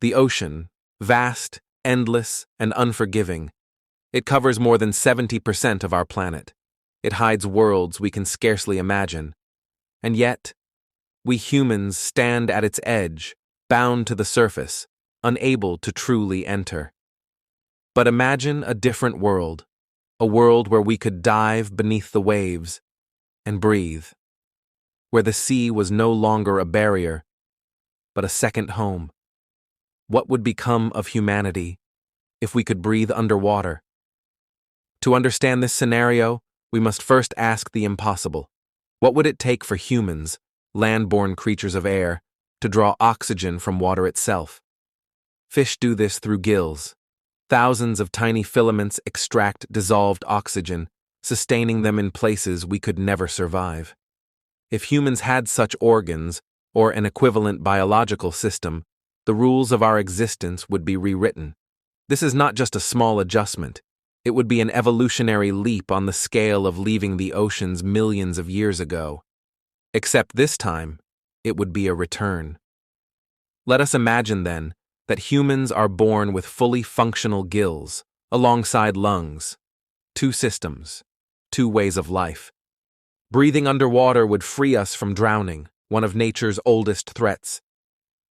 The ocean, vast, endless, and unforgiving. It covers more than 70% of our planet. It hides worlds we can scarcely imagine. And yet, we humans stand at its edge, bound to the surface, unable to truly enter. But imagine a different world, a world where we could dive beneath the waves and breathe, where the sea was no longer a barrier, but a second home. What would become of humanity if we could breathe underwater? To understand this scenario, we must first ask the impossible. What would it take for humans, land-born creatures of air, to draw oxygen from water itself? Fish do this through gills. Thousands of tiny filaments extract dissolved oxygen, sustaining them in places we could never survive. If humans had such organs, or an equivalent biological system, the rules of our existence would be rewritten. This is not just a small adjustment. It would be an evolutionary leap on the scale of leaving the oceans millions of years ago. Except this time, it would be a return. Let us imagine, then, that humans are born with fully functional gills, alongside lungs. Two systems, two ways of life. Breathing underwater would free us from drowning, one of nature's oldest threats.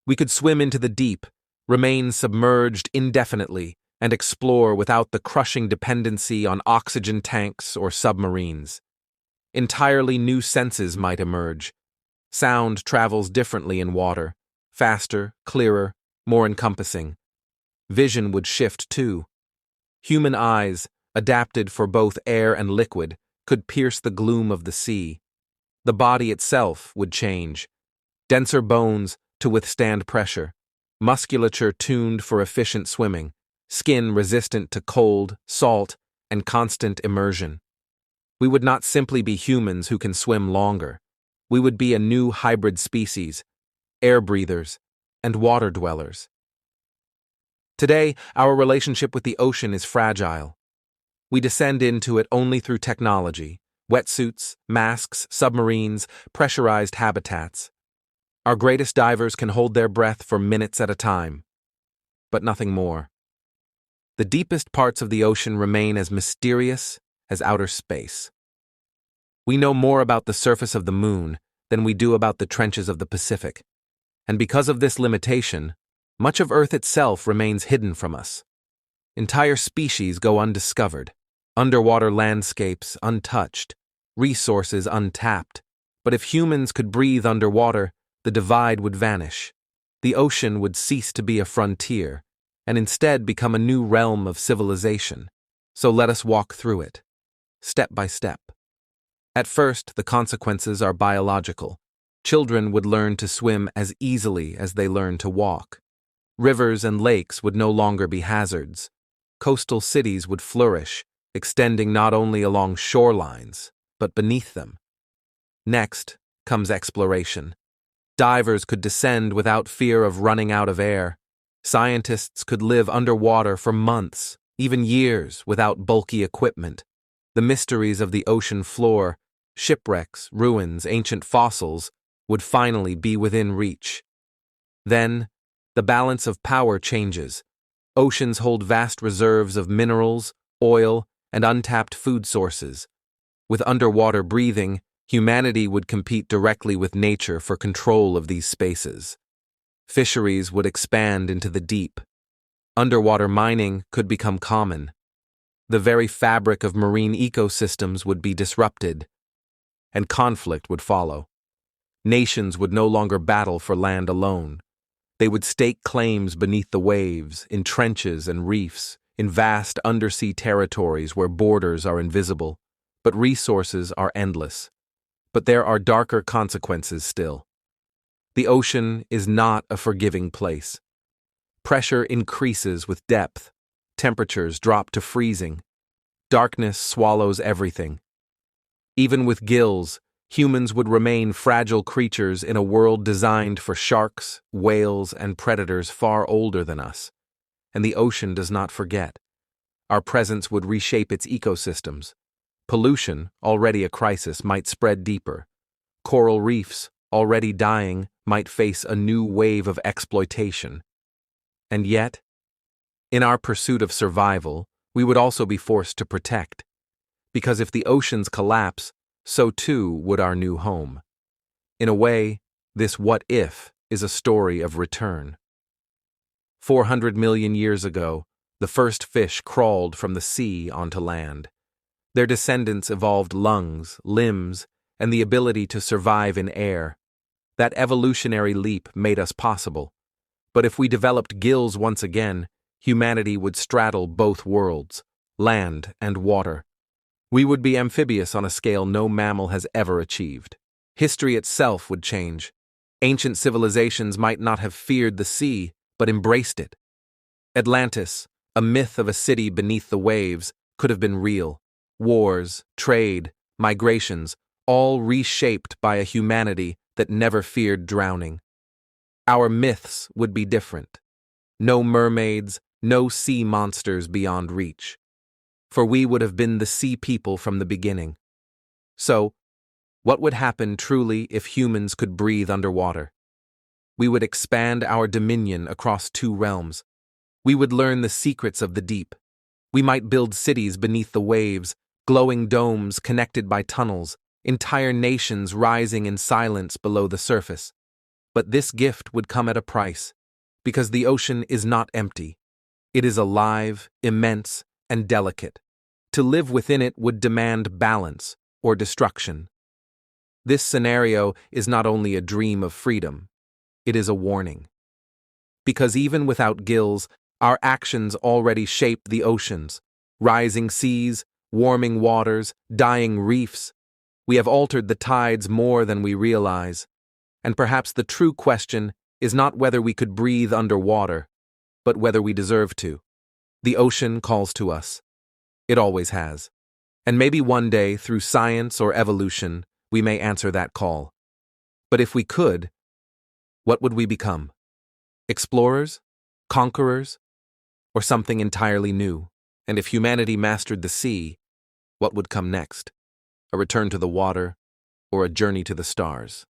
We could swim into the deep, remain submerged indefinitely, and explore without the crushing dependency on oxygen tanks or submarines. Entirely new senses might emerge. Sound travels differently in water, faster, clearer, more encompassing. Vision would shift too. Human eyes, adapted for both air and liquid, could pierce the gloom of the sea. The body itself would change. Denser bones to withstand pressure, musculature tuned for efficient swimming, skin resistant to cold, salt, and constant immersion. We would not simply be humans who can swim longer. We would be a new hybrid species, air breathers and water dwellers. Today, our relationship with the ocean is fragile. We descend into it only through technology, wetsuits, masks, submarines, pressurized habitats. Our greatest divers can hold their breath for minutes at a time, but nothing more. The deepest parts of the ocean remain as mysterious as outer space. We know more about the surface of the moon than we do about the trenches of the Pacific, and because of this limitation, much of Earth itself remains hidden from us. Entire species go undiscovered, underwater landscapes untouched, resources untapped. But if humans could breathe underwater, the divide would vanish. The ocean would cease to be a frontier, and instead become a new realm of civilization. So let us walk through it, step by step. At first, the consequences are biological. Children would learn to swim as easily as they learn to walk. Rivers and lakes would no longer be hazards. Coastal cities would flourish, extending not only along shorelines, but beneath them. Next comes exploration. Divers could descend without fear of running out of air. Scientists could live underwater for months, even years, without bulky equipment. The mysteries of the ocean floor, shipwrecks, ruins, ancient fossils, would finally be within reach. Then, the balance of power changes. Oceans hold vast reserves of minerals, oil, and untapped food sources. With underwater breathing, humanity would compete directly with nature for control of these spaces. Fisheries would expand into the deep. Underwater mining could become common. The very fabric of marine ecosystems would be disrupted, and conflict would follow. Nations would no longer battle for land alone. They would stake claims beneath the waves, in trenches and reefs, in vast undersea territories where borders are invisible, but resources are endless. But there are darker consequences still. The ocean is not a forgiving place. Pressure increases with depth. Temperatures drop to freezing. Darkness swallows everything. Even with gills, humans would remain fragile creatures in a world designed for sharks, whales, and predators far older than us. And the ocean does not forget. Our presence would reshape its ecosystems. Pollution, already a crisis, might spread deeper. Coral reefs, already dying, might face a new wave of exploitation. And yet, in our pursuit of survival, we would also be forced to protect. Because if the oceans collapse, so too would our new home. In a way, this what if is a story of return. 400 million years ago, the first fish crawled from the sea onto land. Their descendants evolved lungs, limbs, and the ability to survive in air. That evolutionary leap made us possible. But if we developed gills once again, humanity would straddle both worlds, land and water. We would be amphibious on a scale no mammal has ever achieved. History itself would change. Ancient civilizations might not have feared the sea, but embraced it. Atlantis, a myth of a city beneath the waves, could have been real. Wars, trade, migrations, all reshaped by a humanity that never feared drowning. Our myths would be different. No mermaids, no sea monsters beyond reach. For we would have been the sea people from the beginning. So, what would happen truly if humans could breathe underwater? We would expand our dominion across two realms. We would learn the secrets of the deep. We might build cities beneath the waves, glowing domes connected by tunnels, entire nations rising in silence below the surface. But this gift would come at a price, because the ocean is not empty. It is alive, immense, and delicate. To live within it would demand balance or destruction. This scenario is not only a dream of freedom, it is a warning. Because even without gills, our actions already shape the oceans. Rising seas, warming waters, dying reefs. We have altered the tides more than we realize. And perhaps the true question is not whether we could breathe underwater, but whether we deserve to. The ocean calls to us. It always has. And maybe one day, through science or evolution, we may answer that call. But if we could, what would we become? Explorers? Conquerors? Or something entirely new? And if humanity mastered the sea, what would come next? A return to the water, or a journey to the stars?